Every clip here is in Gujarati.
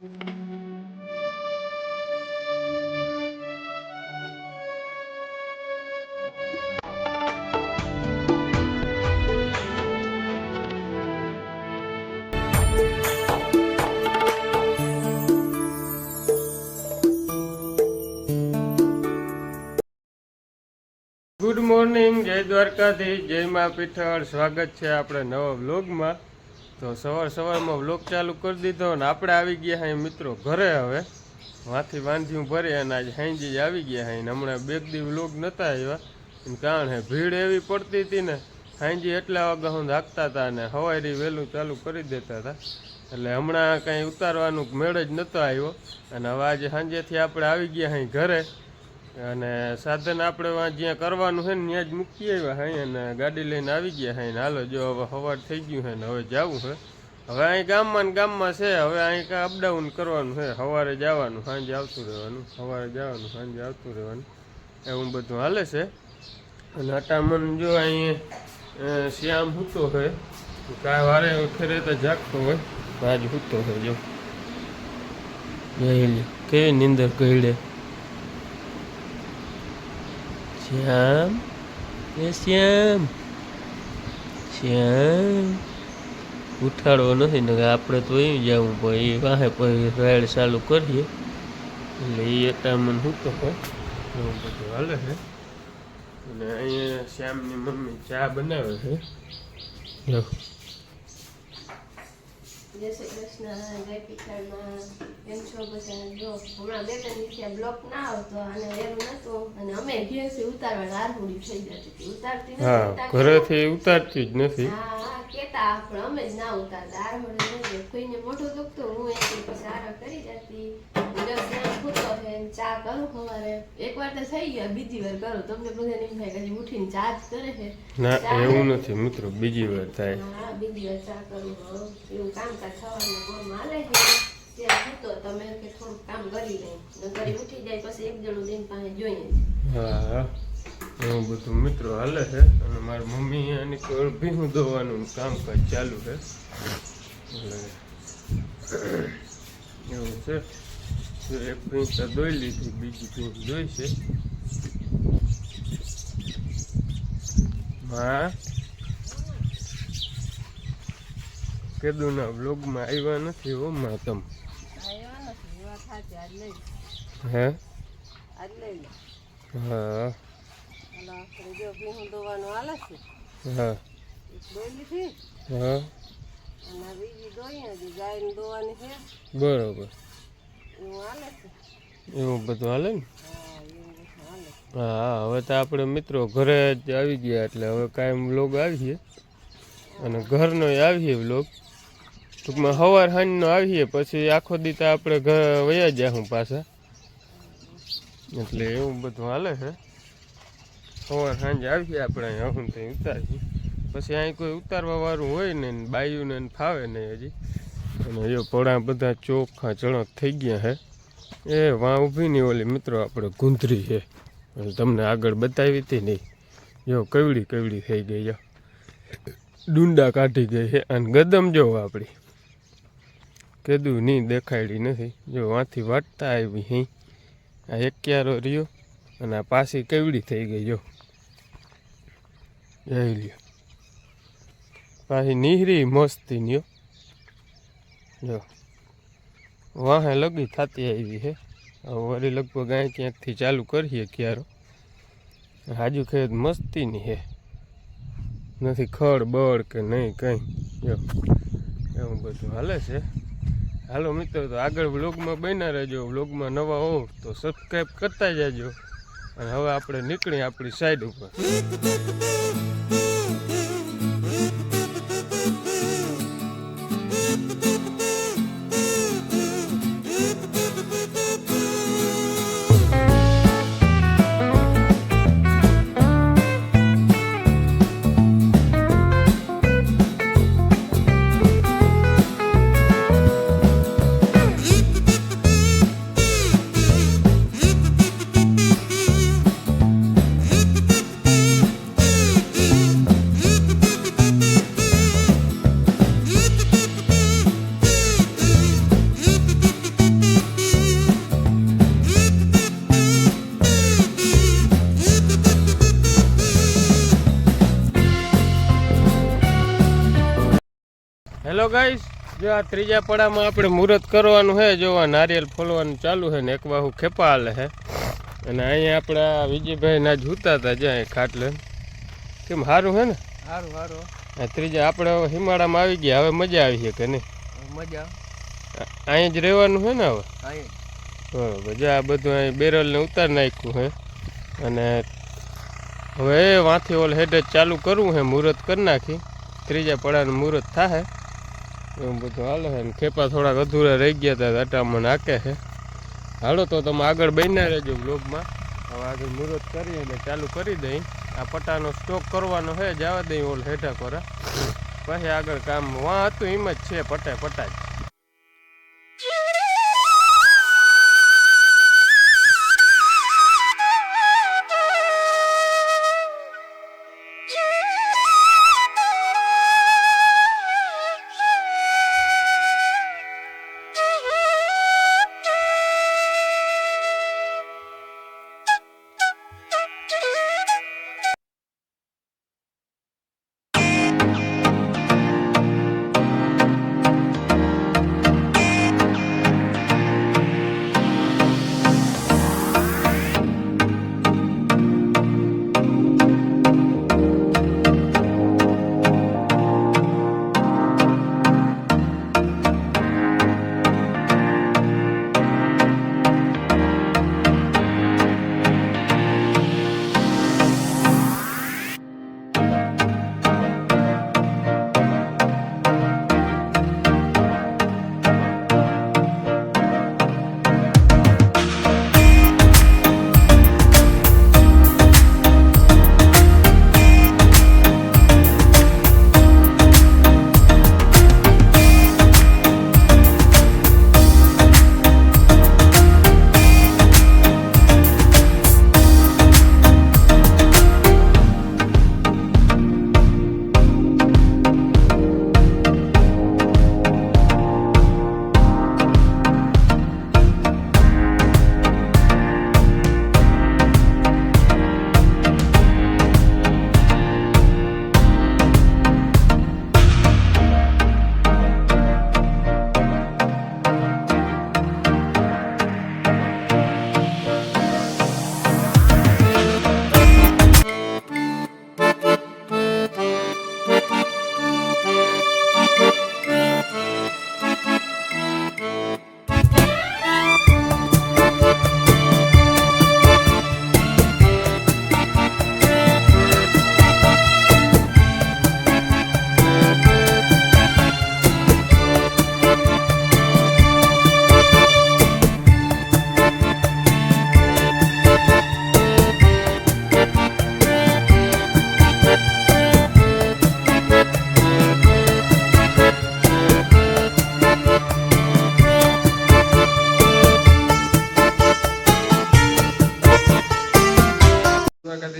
ગુડ મોર્નિંગ, જય દ્વારકાથી, જય મા પીઠળ. સ્વાગત છે આપણે નવા વ્લોગમાં. તો સવારમાં વ્લોગ ચાલુ કરી દીધો અને આપણે આવી ગયા હા મિત્રો ઘરે. હવે વાંથી વાંધ્યું ભરી અને આજે હાંજી જ આવી ગયા હા. હમણાં બે દી વ્લોગ નહોતા આવ્યા એનું કારણ હે ભીડ એવી પડતી હતી ને, હાંજી એટલા વાગ્યા સુધી હાંકતા હતા અને સવારે વહેલું ચાલુ કરી દેતા હતા, એટલે હમણાં કાંઈ ઉતારવાનું મેળ જ નહોતો આવ્યો. અને હવે આજે સાંજેથી આપણે આવી ગયા હા ઘરે અને સાધન આપણે જ્યાં કરવાનું છે ને ત્યાં જ મૂકી આવ્યા હા અને ગાડી લઈને આવી ગયા હા. હાલો જો હવે સવાર થઈ ગયું છે ને હવે જવું છે. હવે અહીં ગામમાં ને ગામમાં છે, હવે અહીં કાંઈ અપડાઉન કરવાનું છે. સવારે જવાનું, સાંજે આવતું રહેવાનું, સવારે જવાનું, સાંજે આવતું રહેવાનું, એવું બધું હાલે છે. અને અટામણ જો અહીં શ્યામ સૂતો હોય, કાંઈ વારે ફેરે તો જાગતો હોય, આજ સૂતો હોય. જો કેવી નીંદર કહીડે શ્યામ, એ શ્યામ શ્યામ ઉઠાડવો નથી ને આપણે તો અહીં જવું પણ એ વાહે પછી રાઈડ ચાલુ કરીએ એટલે એ અટામણ સૂતો હોય. એવું બધું હાલે છે. અને અહીંયા શ્યામની મમ્મી ચા બનાવે છે. જો જય શ્રી કૃષ્ણ, જય પીઠળમાં. કેમ છો બધા? જો હમણાં બે ત્રણ દિવસે બ્લોક ના આવતો અને એનું નતું અને અમે ઘેરથી ઉતારવા આરહુડી થઈ જતી હતી, ઉતારતી નથી. હા, ઘરેથી ઉતારતી જ નથી. હા કેતા પણ અમે જ ના ઉતારતા. આરહુડી નહીં, કોઈને મોઢું દુખતું હું એક પછી આરા કરી જતી. ચા કરું સવારે, એક વાર તો થઈ ગયા, બીજી વાર કરું. તમને બધા એમ થાય કે ઉઠીને ચા જ કરે છે. ના, એવું નથી મિત્રો, બીજી વાર થાય. હા, બીજી વાર ચા કરું. એવું કામકાજ સવારના ગોળમાં હાલે છે. ત્યાં હતો તમે કે થોડુંક કામ કરી લઈ, નકરી ઉઠી જાય પછી એક જણું દિન પાસે જોઈએ. હા, એવું બધું મિત્રો હાલે છે. અને મારી મમ્મી એની કોઈ ભીહું દોવાનું કામકાજ ચાલુ છે, એટલે એવું છે. એક ભીંસ તો દોઈ લીધી, બીજી ભીંસ દોઈ છે. હા, કેદુના બ્લોગમાં આવ્યા નથી હો માં તમ. હે? હા હા હા, બરોબર. એવું બધું હાલે ને. હા, હવે તો આપણે મિત્રો ઘરે જ આવી ગયા એટલે હવે કાયમ વ્લોગ આવીએ અને ઘરનો આવીએ વ્લોગ. ટૂંકમાં સવાર સાંજનો આવીએ પછી આખો દી તો આપણે ઘર વયા જાઉં પાછા, એટલે એવું બધું હાલે છે. સવાર સાંજે આવીએ આપણે અહીં હું તો ઉતારીએ, પછી અહીં કોઈ ઉતારવા વાળું હોય ને બાયુને ફાવે નહીં હજી. અને એ પડા બધા ચોખ્ખા ચણક થઈ ગયા છે. એ વાં ઊભી નહીં ઓલી મિત્રો આપણે ગુંદરી છે, તમને આગળ બતાવી હતી નહીં. જો કવડી કવડી થઈ ગઈ, જો ડુંડા કાઢી ગઈ છે. અને ગદમ જો આપણી કીધું નહીં દેખાડી નથી. જો વાંથી વાટતા આવી હી, આ એક ક્યારો રહ્યો અને આ પાછી કવડી થઈ ગઈ. જો જોઈ લ્યો, પાછી નીહરી મસ્તી ન્યો. જો વાહે લગી થતી આવી છે. વળી લગભગ અહીં ક્યાંકથી ચાલુ કરીએ ક્યારો. હાજુ ખેત મસ્તીની છે, નથી ખડ બળ કે નહીં કંઈ. જો એવું બધું હાલે છે. હાલો મિત્રો, તો આગળ વ્લોગમાં બન્યા રહેજો. વ્લોગમાં નવા હો તો સબસ્ક્રાઈબ કરતા જાજો. અને હવે આપણે નીકળી આપણી સાઈડ ઉપર. હેલો ગાઈસ, જો આ ત્રીજા પડામાં આપણે મુહૂર્ત કરવાનું છે. જો આ નારિયેલ ફોલવાનું ચાલુ છે ને એક બાહુ ખેપા હાલે છે. અને અહીંયા આપણા વિજયભાઈ ના જૂતા હતા જ્યાં ખાટલે. કેમ સારું છે ને? સારું. આ ત્રીજા આપણે હવે હિમાળામાં આવી ગયા. હવે મજા આવી છે કે નહીં? મજા અહીં જ રહેવાનું છે ને હવે? આવી. બરોબર. જો આ બધું અહીં બેરલને ઉતારી નાખ્યું છે. અને હવે વાંથી ઓલ હેડ જ ચાલુ કરવું છે. મુહૂર્ત કરી નાખી. ત્રીજા પડાનું મુહૂર્ત થાય એવું બધું હાલે છે. ખેપા થોડાક અધૂરા રહી ગયા હતા, અટામાં નાખે છે. હાલો તો તમે આગળ બન્યા રહેજો બ્લોગમાં. હવે આગળ મુહૂર્ત કરી અને ચાલુ કરી દઈ. આ પટાનો સ્ટોક કરવાનો છે, જવા દઈ ઓલ હેઠા પર. પછી આગળ કામ વાં હતું એમ જ છે, પટા જ.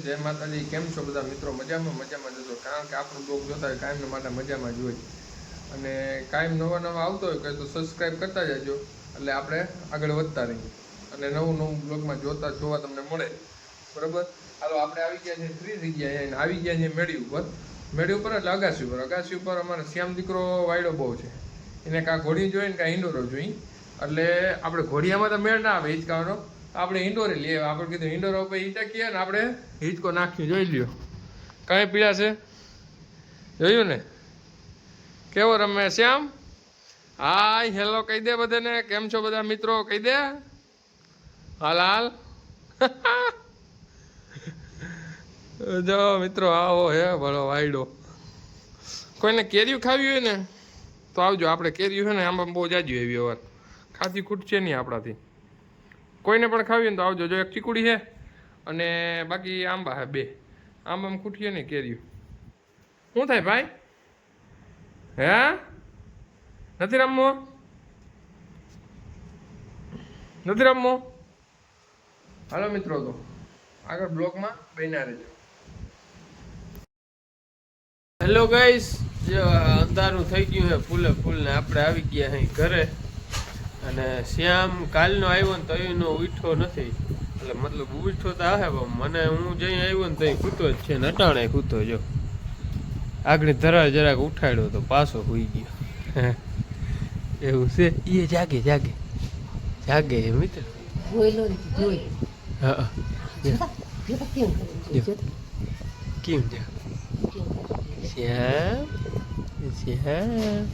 જય માતાજી. કેમ છો બધા મિત્રો? મજામાં જતો. કારણ કે આપણું બ્લોગ જોતા હોય કાયમ માટે મજામાં જ હોય. અને કાયમ નવા આવતો હોય કે તો સબસ્ક્રાઈબ કરતા જજો, એટલે આપણે આગળ વધતા રહીએ અને નવું બ્લોગમાં જોવા તમને મળે. બરાબર. હાલો આપણે આવી ગયા છે ફ્રી જગ્યાએ, આવી ગયા છે મેળી ઉપર એટલે અગાસી ઉપર અમારે શ્યામ દીકરો વાયડો બહુ છે. એને કાં ઘોડી જોઈએ ને કાં હિંડોરો જોઈએ. એટલે આપણે ઘોડિયામાં તો મેળ ના આવે હિંચકાવાનો, આપણે હિંડોરે લઈએ. આપણે કીધું હિંડોરો ઉપર હિંચકીએ ને આપણે હિંચકો નાખ્યું. જોઈ લ્યો કાંઈ પીડા છે, જોયું ને કેવો રમે શ્યામ? હાય હેલો કહી દે બધાને. કેમ છો બધા મિત્રો? કહી દે હાલ. જો મિત્રો આવો હે ભલો વાયડો. કોઈને કેરીયું ખાવી હોય ને તો આવજો. આપણે કેરીયું છે ને આંબા બહુ જાજુ એવી વાર ખાધી ખૂટશે નહીં આપણાથી. કોઈને પણ ખાવી હોય ને તો આવજો. જો એક ચીકુડી છે અને બાકી આંબા છે બે. આંબામાં ખૂટીએ નહીં કેરીયું. શું થાય ભાઈ? હે નથી રમવો? હાલો મિત્રો તો આગળ બ્લોગમાં બન્યા રહેજો. હેલો ગાઈસ, જો અંધારું થઈ ગયું છે ફૂલ ને આપણે આવી ગયા અહીં ઘરે. અને શ્યામ કાલનો આવ્યો ને તો એનો ઉઠો નથી. એટલે મતલબ ઉઠો તો આવે પણ મને હું જઈ આવ્યો ને તો કૂતો જ છે ને અટાણે કૂતો. જો આગળ ધરાળ જરાક ઉઠાડ્યો તો પાછો હોઈ ગયો. હા એવું છે એ જાગે જાગે જાગે હે મિત્ર હા કેમ જા શ્યામ શ્યામ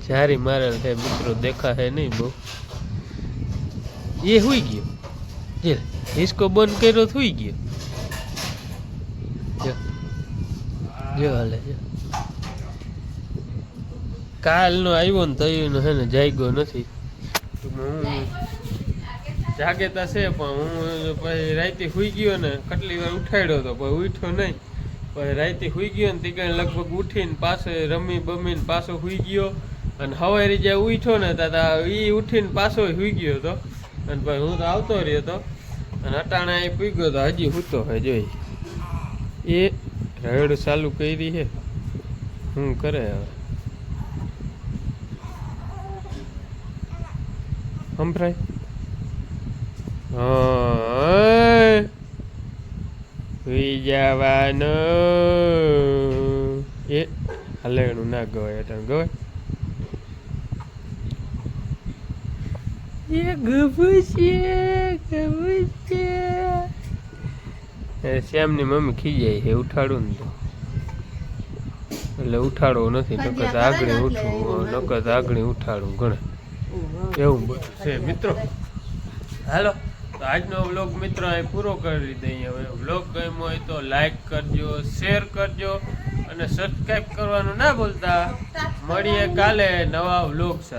સારી મારેલ છે મિત્રો દેખા હે નહીં બહુ એ હુઈ ગયો જે હિસકો બંધ કર્યો તો હુઈ ગયો જો જો હાલે જો કાલનો આવ્યો ને તઈનો હે ને જાગ્યો નથી જાગેતા છે પણ હું પછી રાતે હુઈ ગયો ને કેટલી વાર ઉઠાડ્યો હતો પણ ઉઠ્યો નહીં પછી રાતે હુઈ ગયો ને તીકણે લગભગ ઉઠીને પાછો રમી બમીને પાછો હુઈ ગયો અને હવારી જ્યાં ઉઠ્યો ને ત્યાં એ ઉઠીને પાછો હુઈ ગયો હતો અને પછી હું તો આવતો રહ્યો હતો અને અટાણા એ પૂગ્યો તો હજી સૂતો હોય જોઈ એ રડ ચાલુ કરી છે શું કરે હવે સંભળાય હા સુઈ જવાનું એ હલેણું ના ગવાય એટલે ગવાય એ શ્યામની મમ્મી ખીજાય છે ઉઠાડું ને તો એટલે ઉઠાડવો નથી નકર આગળ ઉઠવું નકર આગળ ઉઠાડવું ઘણે એવું બધું છે મિત્રો હાલો તો આજનો વ્લોગ મિત્રો અહીં પૂરો કરી દઈએ હવે વ્લોગ ગમ્યો હોય તો લાઈક કરજો શેર કરજો અને સબસ્ક્રાઈબ કરવાનું ના ભૂલતા મળીએ કાલે નવા વ્લોગ સાથે